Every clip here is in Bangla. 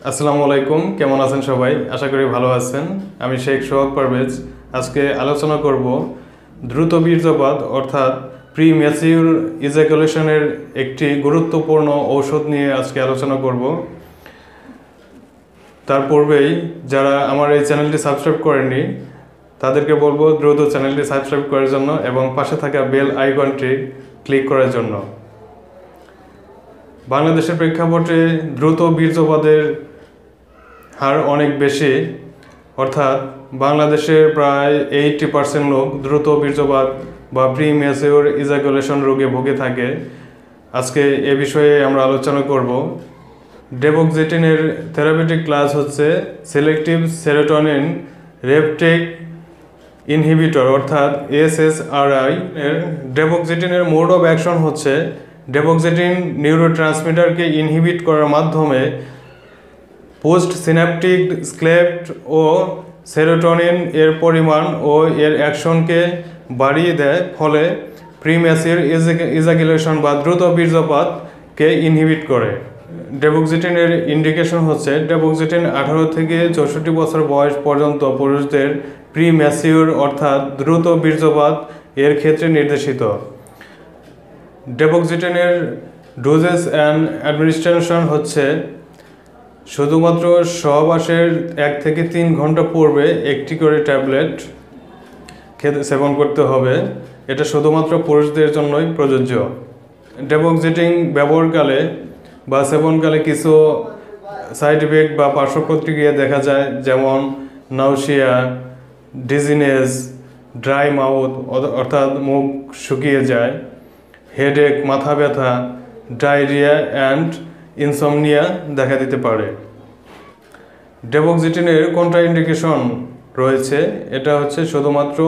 আসসালামু আলাইকুম, কেমন আছেন সবাই? আশা করি ভালো আছেন। আমি শেখ সোহাগ পারভেজ। আজকে আলোচনা করব দ্রুত বীর্যপাত অর্থাৎ প্রি ম্যাচিউর ইজাকুলেশনের একটি গুরুত্বপূর্ণ ঔষধ নিয়ে আজকে আলোচনা করব। তার পূর্বেই যারা আমার এই চ্যানেলটি সাবস্ক্রাইব করেননি তাদেরকে বলবো দ্রুত চ্যানেলটি সাবস্ক্রাইব করার জন্য এবং পাশে থাকা বেল আইকনটি ক্লিক করার জন্য। বাংলাদেশের প্রেক্ষাপটে দ্রুত বীর্যপাতের হার অনেক বেশি, অর্থাৎ বাংলাদেশের প্রায় 80% লোক দ্রুত বীর্যপাত বা প্রি ম্যাচিউর ইজাকুলেশন রোগে ভুগে থাকে। আজকে এ বিষয়ে আমরা আলোচনা করব। ডেপক্সেটিনের থেরাপিউটিক ক্লাস হচ্ছে সিলেক্টিভ সেরোটোনিন রেপটেক ইনহিবিটর অর্থাৎ এসএসআরআই। এর ডেপক্সেটিনের মোড অফ অ্যাকশন হচ্ছে ডেপক্সেটিন নিউরোট্রান্সমিটারকে ইনহিবিট করার মাধ্যমে পোস্ট সিন্যাপটিক স্ক্লেপ্ট ও সেরোটোনিন এর পরিমাণ ও এর অ্যাকশনকে বাড়িয়ে দেয়, ফলে প্রিম্যাচিউর ইজাকুলেশন বা দ্রুত বীর্যপাতকে ইনহিবিট করে। ডেপক্সেটিনের ইন্ডিকেশন হচ্ছে ডেপক্সেটিন 18 থেকে 64 বছর বয়স পর্যন্ত পুরুষদের প্রিম্যাচিউর অর্থাৎ দ্রুত বীর্যপাত এর ক্ষেত্রে নির্দেশিত। ডেপক্সেটিনের ডোজেস অ্যান্ড অ্যাডমিনিস্ট্রেশন হচ্ছে শুধুমাত্র সহবাসের 1 থেকে 3 ঘন্টা পূর্বে একটি করে ট্যাবলেট সেবন করতে হবে। এটা শুধুমাত্র পুরুষদের জন্যই প্রযোজ্য। ডেপক্সেটিন ব্যবহারকালে বা সেবনকালে কিছু সাইড ইফেক্ট বা পার্শ্ব প্রতিক্রিয়া দেখা যায়, যেমন নাউসিয়া, ডিজিনেস, ড্রাই মাউথ অর্থাৎ মুখ শুকিয়ে যায়, হেডেক মাথা ব্যথা, ডায়রিয়া অ্যান্ড ইনসমনিয়া দেখা দিতে পারে। ডেপক্সেটিনের কন্ট্রাইন্ডিকেশন রয়েছে, এটা হচ্ছে শুধুমাত্র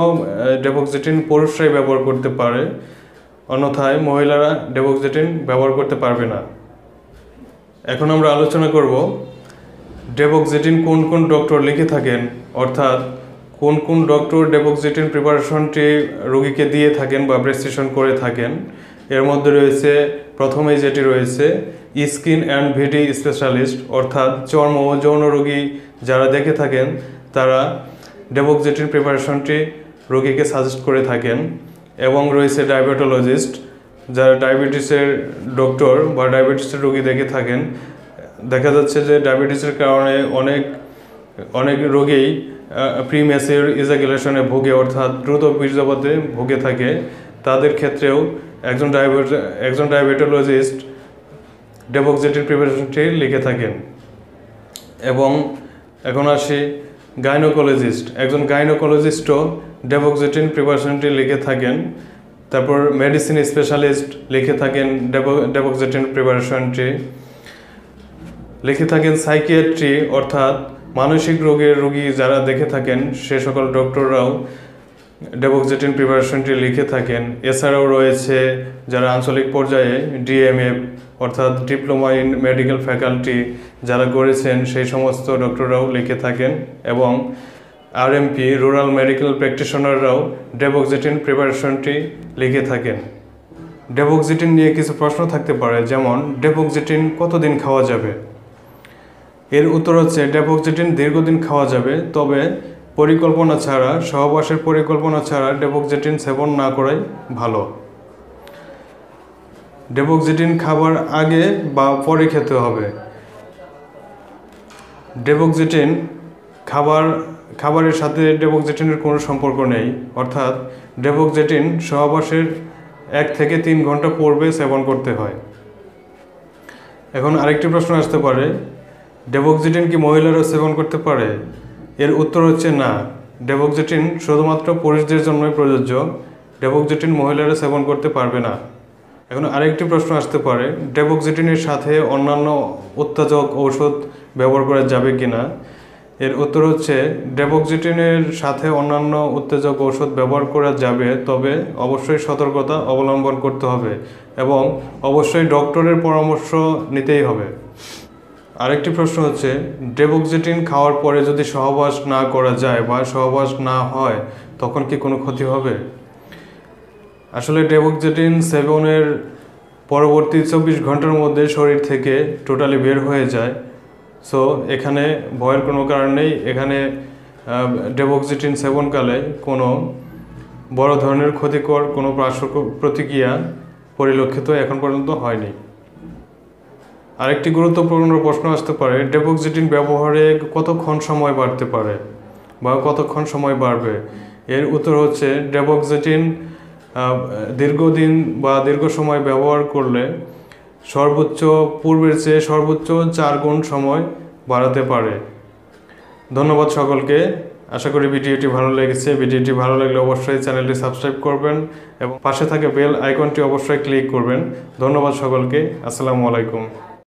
ডেপক্সেটিন পুরুষরাই ব্যবহার করতে পারে, অন্যথায় মহিলারা ডেপক্সেটিন ব্যবহার করতে পারবে না। এখন আমরা আলোচনা করব ডেপক্সেটিন কোন কোন ডক্টর লিখে থাকেন, অর্থাৎ কোন কোন ডক্টর ডেপক্সেটিন প্রিপারেশনটি রোগীকে দিয়ে থাকেন বা প্রেসক্রিপশন করে থাকেন। এর মধ্যে রয়েছে প্রথমেই যেটি রয়েছে স্কিন অ্যান্ড ভিডি স্পেশালিস্ট, অর্থাৎ চর্ম ও যৌন রোগী যারা দেখে থাকেন তারা ডেপক্সেটিন প্রিপারেশনটি রোগীকে সাজেস্ট করে থাকেন। এবং রয়েছে ডায়াবেটোলজিস্ট, যারা ডায়াবেটিসের ডক্টর বা ডায়াবেটিসের রোগী দেখে থাকেন। দেখা যাচ্ছে যে ডায়াবেটিসের কারণে অনেক রোগীই প্রিম্যাচিউর ইজাকুলেশনে ভোগে অর্থাৎ দ্রুত বীর্যপাতে ভুগে থাকে। তাদের ক্ষেত্রেও একজন ডায়াবেটোলজিস্ট ডেপক্সেটিন প্রিপারেশনটি লিখে থাকেন। এবং এখন আসি গাইনোকোলজিস্ট, একজন গাইনোকোলজিস্টও ডেপক্সেটিন প্রিপারেশনটি লিখে থাকেন। তারপর মেডিসিন স্পেশালিস্ট লিখে থাকেন ডেপক্সেটিন প্রিপারেশনটি। লিখে থাকেন সাইকিয়াট্রি অর্থাৎ মানসিক রোগের রোগী যারা দেখে থাকেন সে সকল ডক্টররাও ডেপক্সেটিন প্রিপারেশনটি লিখে থাকেন। এছাড়াও রয়েছে যারা আঞ্চলিক পর্যায়ে ডিএমএফ অর্থাৎ ডিপ্লোমা ইন মেডিকেল ফ্যাকাল্টি যারা করেছেন সেই সমস্ত ডক্টররাও লিখে থাকেন। এবং আরএমপি রুরাল মেডিকেল প্র্যাকটিশনাররাও ডেপক্সেটিন প্রিপারেশনটি লিখে থাকেন। ডেপক্সেটিন নিয়ে কিছু প্রশ্ন থাকতে পারে, যেমন ডেপক্সেটিন কতদিন খাওয়া যাবে? এর উত্তর হচ্ছে ডেপক্সেটিন দীর্ঘদিন খাওয়া যাবে, তবে পরিকল্পনা ছাড়া, সহবাসের পরিকল্পনা ছাড়া ডেপক্সেটিন সেবন না করাই ভালো। ডেপক্সেটিন খাবার আগে বা পরে খেতে হবে। ডেপক্সেটিন খাবারের সাথে ডেপক্সেটিনের কোনো সম্পর্ক নেই, অর্থাৎ ডেপক্সেটিন সহবাসের 1 থেকে 3 ঘন্টা পূর্বে সেবন করতে হয়। এখন আরেকটি প্রশ্ন আসতে পারে, ডেপক্সেটিন কি মহিলারা সেবন করতে পারে? এর উত্তর হচ্ছে না, ডেপক্সেটিন শুধুমাত্র পুরুষদের জন্যই প্রযোজ্য। ডেপক্সেটিন মহিলারা সেবন করতে পারবে না। এখন আরেকটি প্রশ্ন আসতে পারে, ডেপক্সেটিনের সাথে অন্যান্য উত্তেজক ঔষধ ব্যবহার করা যাবে কি না? এর উত্তর হচ্ছে ডেপক্সেটিনের সাথে অন্যান্য উত্তেজক ঔষধ ব্যবহার করা যাবে, তবে অবশ্যই সতর্কতা অবলম্বন করতে হবে এবং অবশ্যই ডক্টরের পরামর্শ নিতেই হবে। আরেকটি প্রশ্ন হচ্ছে, ডেপক্সেটিন খাওয়ার পরে যদি সহবাস না করা যায় বা সহবাস না হয় তখন কি কোনো ক্ষতি হবে? আসলে ডেপক্সেটিন সেবনের পরবর্তী 24 ঘন্টার মধ্যে শরীর থেকে টোটালি বের হয়ে যায়। সো এখানে ভয়ের কোনো কারণ নেই। এখানে ডেপক্সিটিন সেবনকালে কোনো বড় ধরনের ক্ষতিকর কোনো পার্শ্ব প্রতিক্রিয়া পরিলক্ষিত এখন পর্যন্ত হয়নি। আরেকটি গুরুত্বপূর্ণ প্রশ্ন আসতে পারে, ডেপক্সিটিন ব্যবহারে কতক্ষণ সময় বাড়তে পারে বা কতক্ষণ সময় বাড়বে? এর উত্তর হচ্ছে ডেপক্সিটিন দীর্ঘদিন বা দীর্ঘ সময় ব্যবহার করলে পূর্বের চেয়ে সর্বোচ্চ 4 গুণ সময় বাড়াতে পারে। ধন্যবাদ সকলকে। আশা করি ভিডিওটি ভালো লেগেছে। ভিডিওটি ভালো লাগলে অবশ্যই চ্যানেলটি সাবস্ক্রাইব করবেন এবং পাশে থাকা বেল আইকনটি অবশ্যই ক্লিক করবেন। ধন্যবাদ সকলকে। আসসালামু আলাইকুম।